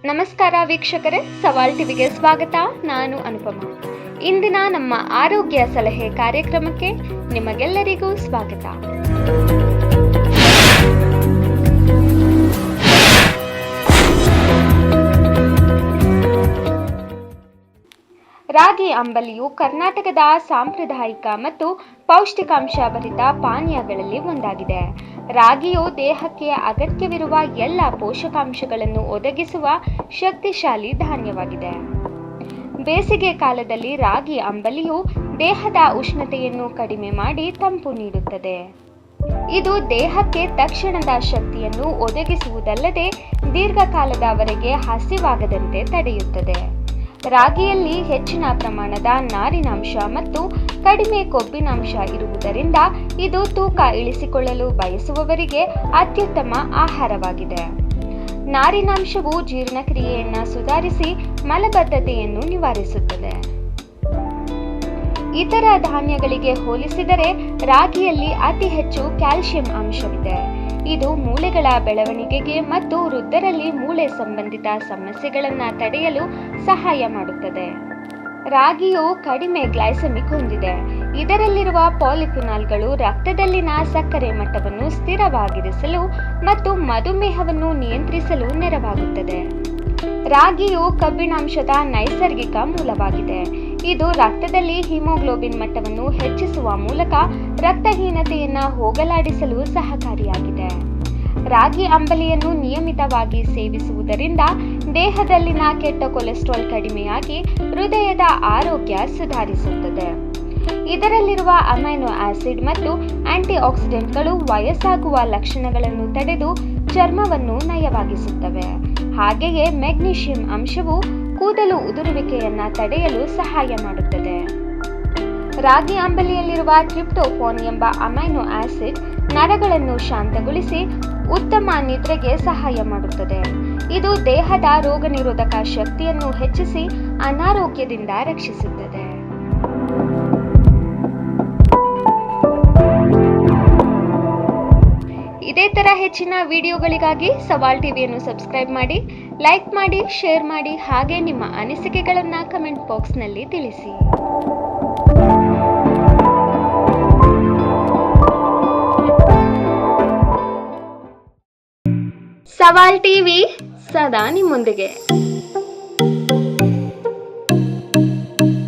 ನಮಸ್ಕಾರ ವೀಕ್ಷಕರೇ, ಸವಾಲ್ ಟಿವಿಗೆ ಸ್ವಾಗತ. ನಾನು ಅನುಪಮ. ಇಂದಿನ ನಮ್ಮ ಆರೋಗ್ಯ ಸಲಹೆ ಕಾರ್ಯಕ್ರಮಕ್ಕೆ ನಿಮಗೆಲ್ಲರಿಗೂ ಸ್ವಾಗತ. ರಾಗಿ ಅಂಬಲಿಯು ಕರ್ನಾಟಕದ ಸಾಂಪ್ರದಾಯಿಕ ಮತ್ತು ಪೌಷ್ಟಿಕಾಂಶ ಭರಿತ ಪಾನೀಯಗಳಲ್ಲಿ ಒಂದಾಗಿದೆ. ರಾಗಿಯು ದೇಹಕ್ಕೆ ಅಗತ್ಯವಿರುವ ಎಲ್ಲ ಪೋಷಕಾಂಶಗಳನ್ನು ಒದಗಿಸುವ ಶಕ್ತಿಶಾಲಿ ಧಾನ್ಯವಾಗಿದೆ. ಬೇಸಿಗೆ ಕಾಲದಲ್ಲಿ ರಾಗಿ ಅಂಬಲಿಯು ದೇಹದ ಉಷ್ಣತೆಯನ್ನು ಕಡಿಮೆ ಮಾಡಿ ತಂಪು ನೀಡುತ್ತದೆ. ಇದು ದೇಹಕ್ಕೆ ತಕ್ಷಣದ ಶಕ್ತಿಯನ್ನು ಒದಗಿಸುವುದಲ್ಲದೆ ದೀರ್ಘಕಾಲದವರೆಗೆ ಹಸಿವಾಗದಂತೆ ತಡೆಯುತ್ತದೆ. ರಾಗಿಯಲ್ಲಿ ಹೆಚ್ಚಿನ ಪ್ರಮಾಣದ ನಾರಿನಾಂಶ ಮತ್ತು ಕಡಿಮೆ ಕೊಬ್ಬಿನಾಂಶ ಇರುವುದರಿಂದ ಇದು ತೂಕ ಇಳಿಸಿಕೊಳ್ಳಲು ಬಯಸುವವರಿಗೆ ಅತ್ಯುತ್ತಮ ಆಹಾರವಾಗಿದೆ. ನಾರಿನಾಂಶವು ಜೀರ್ಣಕ್ರಿಯೆಯನ್ನು ಸುಧಾರಿಸಿ ಮಲಬದ್ಧತೆಯನ್ನು ನಿವಾರಿಸುತ್ತದೆ. ಇತರ ಧಾನ್ಯಗಳಿಗೆ ಹೋಲಿಸಿದರೆ ರಾಗಿಯಲ್ಲಿ ಅತಿ ಹೆಚ್ಚು ಕ್ಯಾಲ್ಸಿಯಂ ಅಂಶವಿದೆ. ಇದು ಮೂಳೆಗಳ ಬೆಳವಣಿಗೆಗೆ ಮತ್ತು ವೃದ್ಧರಲ್ಲಿ ಮೂಳೆ ಸಂಬಂಧಿತ ಸಮಸ್ಯೆಗಳನ್ನು ತಡೆಯಲು ಸಹಾಯ ಮಾಡುತ್ತದೆ. ರಾಗಿಯು ಕಡಿಮೆ ಗ್ಲೈಸೆಮಿಕ್ ಹೊಂದಿದೆ. ಇದರಲ್ಲಿರುವ ಪಾಲಿಫಿನಾಲ್ಗಳು ರಕ್ತದಲ್ಲಿನ ಸಕ್ಕರೆ ಮಟ್ಟವನ್ನು ಸ್ಥಿರವಾಗಿರಿಸಲು ಮತ್ತು ಮಧುಮೇಹವನ್ನು ನಿಯಂತ್ರಿಸಲು ನೆರವಾಗುತ್ತದೆ. ರಾಗಿಯು ಕಬ್ಬಿಣಾಂಶದ ನೈಸರ್ಗಿಕ ಮೂಲವಾಗಿದೆ. ಇದು ರಕ್ತದಲ್ಲಿ ಹಿಮೋಗ್ಲೋಬಿನ್ ಮಟ್ಟವನ್ನು ಹೆಚ್ಚಿಸುವ ಮೂಲಕ ರಕ್ತಹೀನತೆಯನ್ನು ಹೋಗಲಾಡಿಸಲು ಸಹಕಾರಿಯಾಗಿದೆ. ರಾಗಿ ಅಂಬಲಿಯನ್ನು ನಿಯಮಿತವಾಗಿ ಸೇವಿಸುವುದರಿಂದ ದೇಹದಲ್ಲಿನ ಕೆಟ್ಟ ಕೊಲೆಸ್ಟ್ರಾಲ್ ಕಡಿಮೆಯಾಗಿ ಹೃದಯದ ಆರೋಗ್ಯ ಸುಧಾರಿಸುತ್ತದೆ. ಇದರಲ್ಲಿರುವ ಅಮೈನೋ ಆಸಿಡ್ ಮತ್ತು ಆಂಟಿ ಆಕ್ಸಿಡೆಂಟ್ಗಳು ವಯಸ್ಸಾಗುವ ಲಕ್ಷಣಗಳನ್ನು ತಡೆದು ಚರ್ಮವನ್ನು ನಯವಾಗಿಸುತ್ತವೆ. ಹಾಗೆಯೇ ಮೆಗ್ನೀಷಿಯಂ ಅಂಶವು ಕೂದಲು ಉದುರುವಿಕೆಯನ್ನು ತಡೆಯಲು ಸಹಾಯ ಮಾಡುತ್ತದೆ. ರಾಗಿ ಅಂಬಲಿಯಲ್ಲಿರುವ ಟ್ರಿಪ್ಟೋಫಾನ್ ಎಂಬ ಅಮೈನೋ ಆಸಿಡ್ ನರಗಳನ್ನು ಶಾಂತಗೊಳಿಸಿ ಉತ್ತಮ ನಿದ್ರೆಗೆ ಸಹಾಯ ಮಾಡುತ್ತದೆ. ಇದು ದೇಹದ ರೋಗನಿರೋಧಕ ಶಕ್ತಿಯನ್ನು ಹೆಚ್ಚಿಸಿ ಅನಾರೋಗ್ಯದಿಂದ ರಕ್ಷಿಸುತ್ತದೆ. ಇದೇ ತರ ಹೆಚ್ಚಿನ ವಿಡಿಯೋಗಳಿಗಾಗಿ ಸವಾಲ್ ಟಿವಿಯನ್ನು ಸಬ್ಸ್ಕ್ರೈಬ್ ಮಾಡಿ, ಲೈಕ್ ಮಾಡಿ, ಶೇರ್ ಮಾಡಿ, ಹಾಗೆ ನಿಮ್ಮ ಅನಿಸಿಕೆಗಳನ್ನು ಕಮೆಂಟ್ ಬಾಕ್ಸ್ನಲ್ಲಿ ತಿಳಿಸಿ. ಸವಾಲ್ ಟಿವಿ ಸದಾ ನಿಮ್ಮೊಂದಿಗೆ.